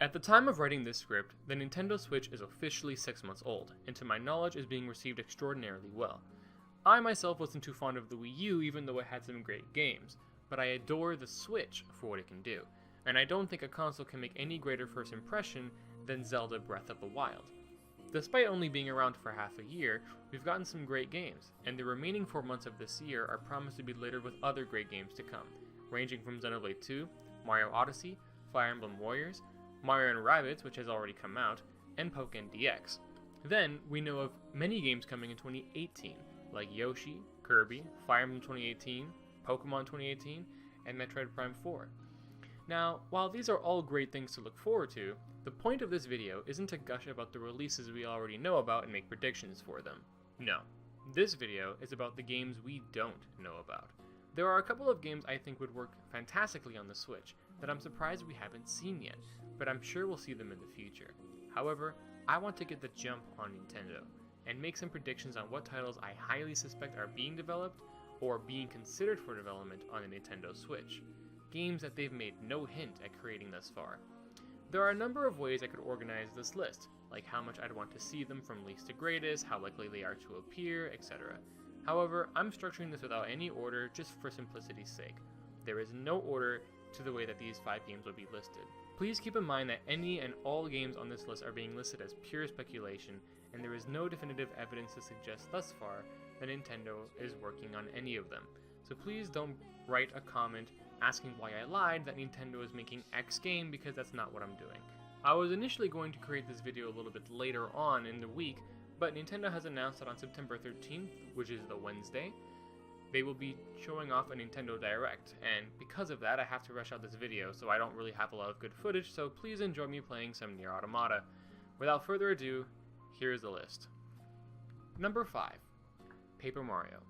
At the time of writing this script, the Nintendo Switch is officially 6 months old, and to my knowledge is being received extraordinarily well. I myself wasn't too fond of the Wii U even though it had some great games, but I adore the Switch for what it can do, and I don't think a console can make any greater first impression than Zelda Breath of the Wild. Despite only being around for half a year, we've gotten some great games, and the remaining 4 months of this year are promised to be littered with other great games to come, ranging from Xenoblade 2, Mario Odyssey, Fire Emblem Warriors, Mario & Rabbids, which has already come out, and Pokken DX. Then, we know of many games coming in 2018, like Yoshi, Kirby, Fire Emblem 2018, Pokemon 2018, and Metroid Prime 4. Now, while these are all great things to look forward to, the point of this video isn't to gush about the releases we already know about and make predictions for them. No, this video is about the games we don't know about. There are a couple of games I think would work fantastically on the Switch that I'm surprised we haven't seen yet, but I'm sure we'll see them in the future. However, I want to get the jump on Nintendo, and make some predictions on what titles I highly suspect are being developed, or being considered for development on the Nintendo Switch. Games that they've made no hint at creating thus far. There are a number of ways I could organize this list, like how much I'd want to see them from least to greatest, how likely they are to appear, etc. However, I'm structuring this without any order just for simplicity's sake. There is no order to the way that these 5 games will be listed. Please keep in mind that any and all games on this list are being listed as pure speculation, and there is no definitive evidence to suggest thus far that Nintendo is working on any of them. So please don't write a comment asking why I lied that Nintendo is making X game, because that's not what I'm doing. I was initially going to create this video a little bit later on in the week, but Nintendo has announced that on September 13th, which is the Wednesday, they will be showing off a Nintendo Direct, and because of that I have to rush out this video, so I don't really have a lot of good footage, so please enjoy me playing some Nier Automata. Without further ado, here's the list. Number 5. Paper Mario.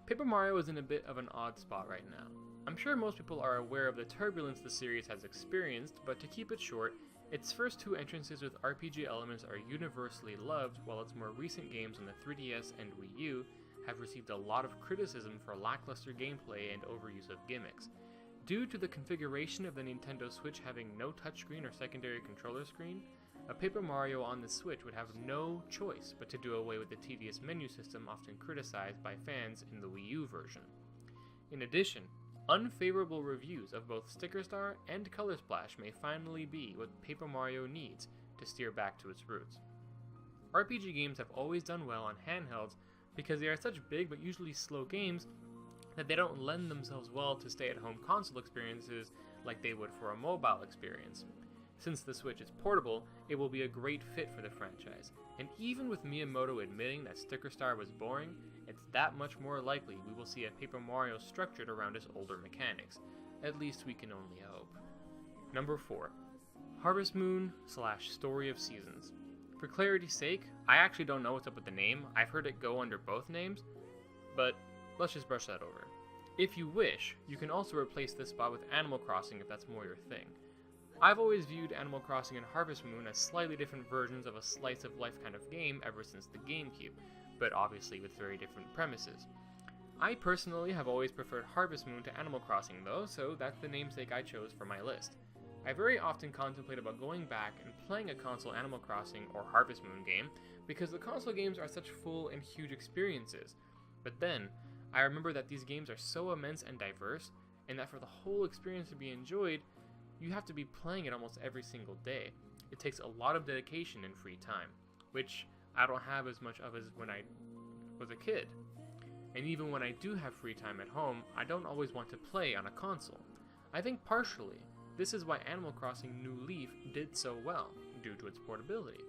Paper Mario is in a bit of an odd spot right now. I'm sure most people are aware of the turbulence the series has experienced, but to keep it short, its first 2 entrances with RPG elements are universally loved, while its more recent games on the 3DS and Wii U have received a lot of criticism for lackluster gameplay and overuse of gimmicks. Due to the configuration of the Nintendo Switch having no touchscreen or secondary controller screen, a Paper Mario on the Switch would have no choice but to do away with the tedious menu system often criticized by fans in the Wii U version. In addition, unfavorable reviews of both Sticker Star and Color Splash may finally be what Paper Mario needs to steer back to its roots. RPG games have always done well on handhelds because they are such big but usually slow games that they don't lend themselves well to stay-at-home console experiences like they would for a mobile experience. Since the Switch is portable, it will be a great fit for the franchise, and even with Miyamoto admitting that Sticker Star was boring, it's that much more likely we will see a Paper Mario structured around its older mechanics. At least we can only hope. Number 4. Harvest Moon / Story of Seasons. For clarity's sake, I actually don't know what's up with the name. I've heard it go under both names, but let's just brush that over. If you wish, you can also replace this spot with Animal Crossing if that's more your thing. I've always viewed Animal Crossing and Harvest Moon as slightly different versions of a slice-of-life kind of game ever since the GameCube, but obviously with very different premises. I personally have always preferred Harvest Moon to Animal Crossing though, so that's the namesake I chose for my list. I very often contemplate about going back and playing a console Animal Crossing or Harvest Moon game, because the console games are such full and huge experiences. But then, I remember that these games are so immense and diverse, and that for the whole experience to be enjoyed, you have to be playing it almost every single day. It takes a lot of dedication and free time, which I don't have as much of as when I was a kid. And even when I do have free time at home, I don't always want to play on a console. I think partially, this is why Animal Crossing New Leaf did so well, due to its portability.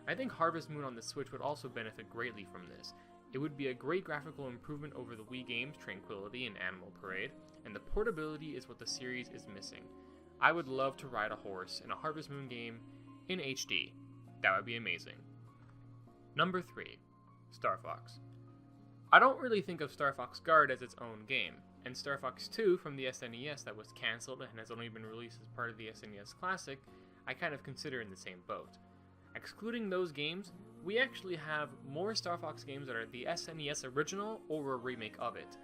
I think Harvest Moon on the Switch would also benefit greatly from this. It would be a great graphical improvement over the Wii games Tranquility and Animal Parade, and the portability is what the series is missing. I would love to ride a horse in a Harvest Moon game in HD. That would be amazing. Number 3. Star Fox. I don't really think of Star Fox Guard as its own game, and Star Fox 2 from the SNES that was cancelled and has only been released as part of the SNES Classic, I kind of consider in the same boat. Excluding those games, we actually have more Star Fox games that are the SNES original or a remake of it,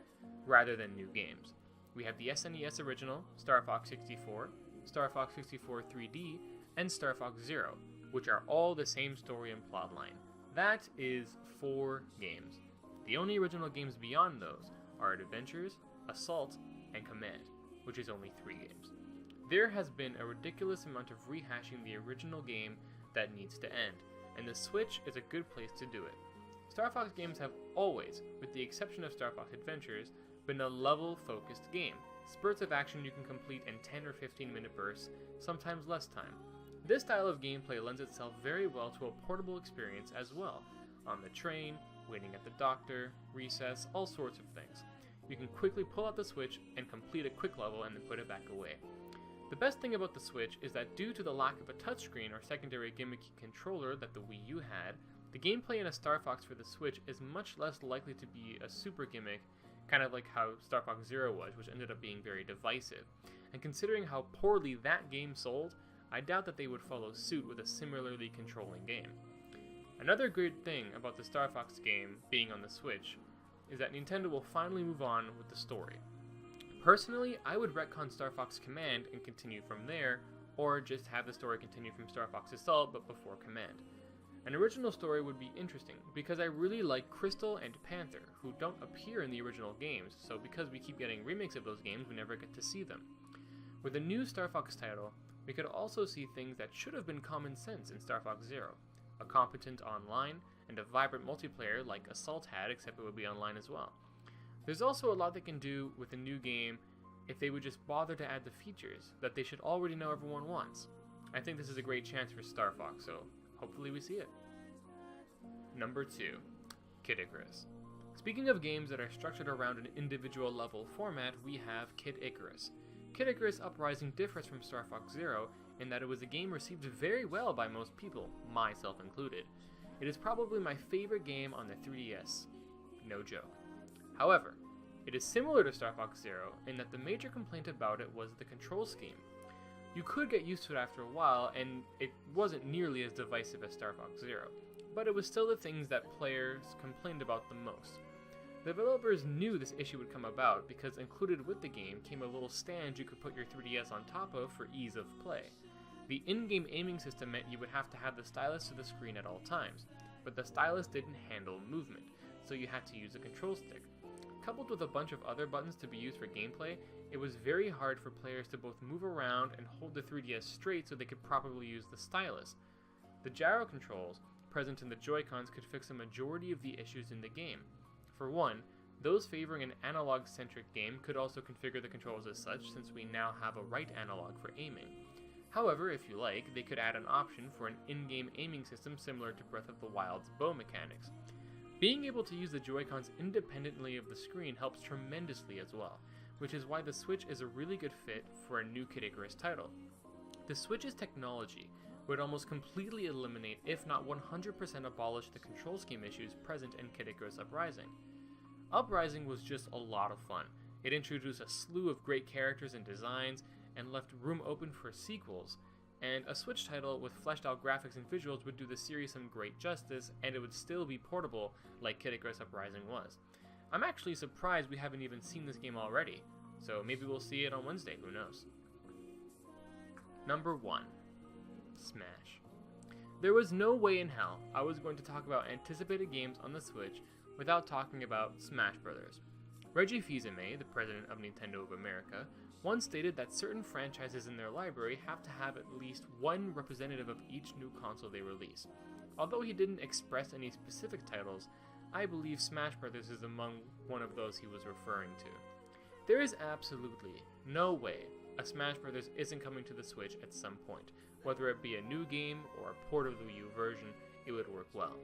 rather than new games. We have the SNES original, Star Fox 64, Star Fox 64 3D, and Star Fox Zero, which are all the same story and plotline. That is 4 games. The only original games beyond those are Adventures, Assault, and Command, which is only 3 games. There has been a ridiculous amount of rehashing the original game that needs to end, and the Switch is a good place to do it. Star Fox games have always, with the exception of Star Fox Adventures, been a level-focused game. Spurts of action you can complete in 10 or 15-minute bursts, sometimes less time. This style of gameplay lends itself very well to a portable experience as well, on the train, waiting at the doctor, recess, all sorts of things. You can quickly pull out the Switch and complete a quick level and then put it back away. The best thing about the Switch is that due to the lack of a touchscreen or secondary gimmicky controller that the Wii U had, the gameplay in a Star Fox for the Switch is much less likely to be a super gimmick, kind of like how Star Fox Zero was, which ended up being very divisive. And considering how poorly that game sold, I doubt that they would follow suit with a similarly controlling game. Another great thing about the Star Fox game being on the Switch is that Nintendo will finally move on with the story. Personally, I would retcon Star Fox Command and continue from there, or just have the story continue from Star Fox Assault but before Command. An original story would be interesting, because I really like Crystal and Panther, who don't appear in the original games, so because we keep getting remakes of those games, we never get to see them. With a new Star Fox title, we could also see things that should have been common sense in Star Fox Zero. A competent online, and a vibrant multiplayer like Assault had, except it would be online as well. There's also a lot they can do with a new game if they would just bother to add the features that they should already know everyone wants. I think this is a great chance for Star Fox, so hopefully we see it. Number 2. Kid Icarus. Speaking of games that are structured around an individual level format, we have Kid Icarus. Kid Icarus Uprising differs from Star Fox Zero in that it was a game received very well by most people, myself included. It is probably my favorite game on the 3DS. No joke. However, it is similar to Star Fox Zero in that the major complaint about it was the control scheme. You could get used to it after a while, and it wasn't nearly as divisive as Star Fox Zero, but it was still the things that players complained about the most. The developers knew this issue would come about because included with the game came a little stand you could put your 3DS on top of for ease of play. The in-game aiming system meant you would have to have the stylus to the screen at all times, but the stylus didn't handle movement, so you had to use a control stick. Coupled with a bunch of other buttons to be used for gameplay, it was very hard for players to both move around and hold the 3DS straight so they could properly use the stylus. The gyro controls present in the Joy-Cons could fix a majority of the issues in the game. For one, those favoring an analog-centric game could also configure the controls as such, since we now have a right analog for aiming. However, if you like, they could add an option for an in-game aiming system similar to Breath of the Wild's bow mechanics. Being able to use the Joy-Cons independently of the screen helps tremendously as well, which is why the Switch is a really good fit for a new Kid Icarus title. The Switch's technology would almost completely eliminate, if not 100% abolish, the control scheme issues present in Kid Icarus Uprising. Uprising was just a lot of fun. It introduced a slew of great characters and designs, and left room open for sequels, and a Switch title with fleshed out graphics and visuals would do the series some great justice, and it would still be portable like Kid Icarus Uprising was. I'm actually surprised we haven't even seen this game already, so maybe we'll see it on Wednesday, who knows. Number 1. Smash. There was no way in hell I was going to talk about anticipated games on the Switch without talking about Smash Bros. Reggie Fils-Aimé, the president of Nintendo of America, once stated that certain franchises in their library have to have at least one representative of each new console they release. Although he didn't express any specific titles, I believe Smash Bros. Is among one of those he was referring to. There is absolutely no way a Smash Bros. Isn't coming to the Switch at some point. Whether it be a new game or a port of the Wii U version, it would work well.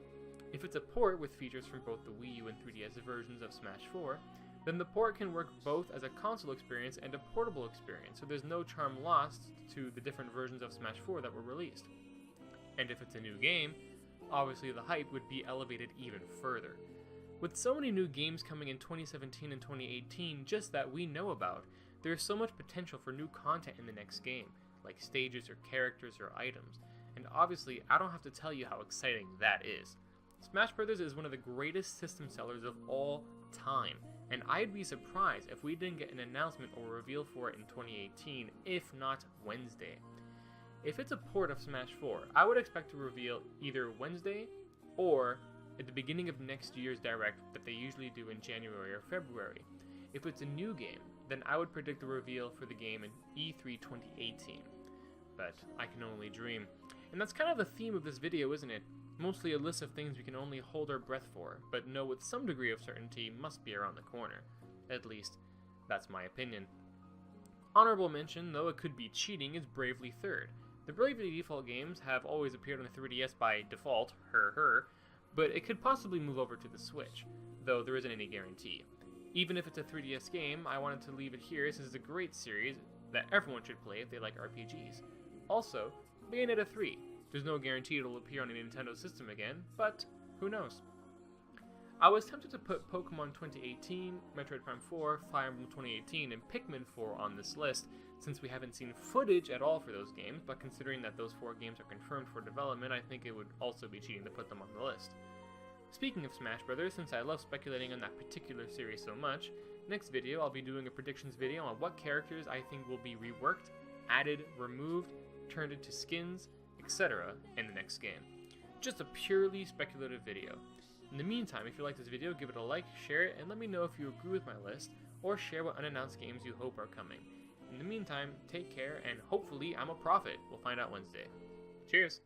If it's a port with features from both the Wii U and 3DS versions of Smash 4, then the port can work both as a console experience and a portable experience, so there's no charm lost to the different versions of Smash 4 that were released. And if it's a new game, obviously the hype would be elevated even further. With so many new games coming in 2017 and 2018 just that we know about, there's so much potential for new content in the next game, like stages or characters or items, and obviously I don't have to tell you how exciting that is. Smash Bros. Is one of the greatest system sellers of all time, and I'd be surprised if we didn't get an announcement or reveal for it in 2018, if not Wednesday. If it's a port of Smash 4, I would expect to reveal either Wednesday or at the beginning of next year's Direct that they usually do in January or February. If it's a new game, then I would predict the reveal for the game in E3 2018. But I can only dream. And that's kind of the theme of this video, isn't it? Mostly a list of things we can only hold our breath for, but know with some degree of certainty must be around the corner. At least, that's my opinion. Honorable mention, though it could be cheating, is Bravely Third. The Bravely Default games have always appeared on the 3DS by default, but it could possibly move over to the Switch, though there isn't any guarantee. Even if it's a 3DS game, I wanted to leave it here since it's a great series that everyone should play if they like RPGs. Also, Bayonetta 3. There's no guarantee it'll appear on a Nintendo system again, but who knows? I was tempted to put Pokemon 2018, Metroid Prime 4, Fire Emblem 2018, and Pikmin 4 on this list, since we haven't seen footage at all for those games, but considering that those 4 games are confirmed for development, I think it would also be cheating to put them on the list. Speaking of Smash Brothers, since I love speculating on that particular series so much, next video I'll be doing a predictions video on what characters I think will be reworked, added, removed, turned into skins, etc. in the next game. Just a purely speculative video. In the meantime, if you like this video, give it a like, share it, and let me know if you agree with my list, or share what unannounced games you hope are coming. In the meantime, take care, and hopefully I'm a prophet. We'll find out Wednesday. Cheers!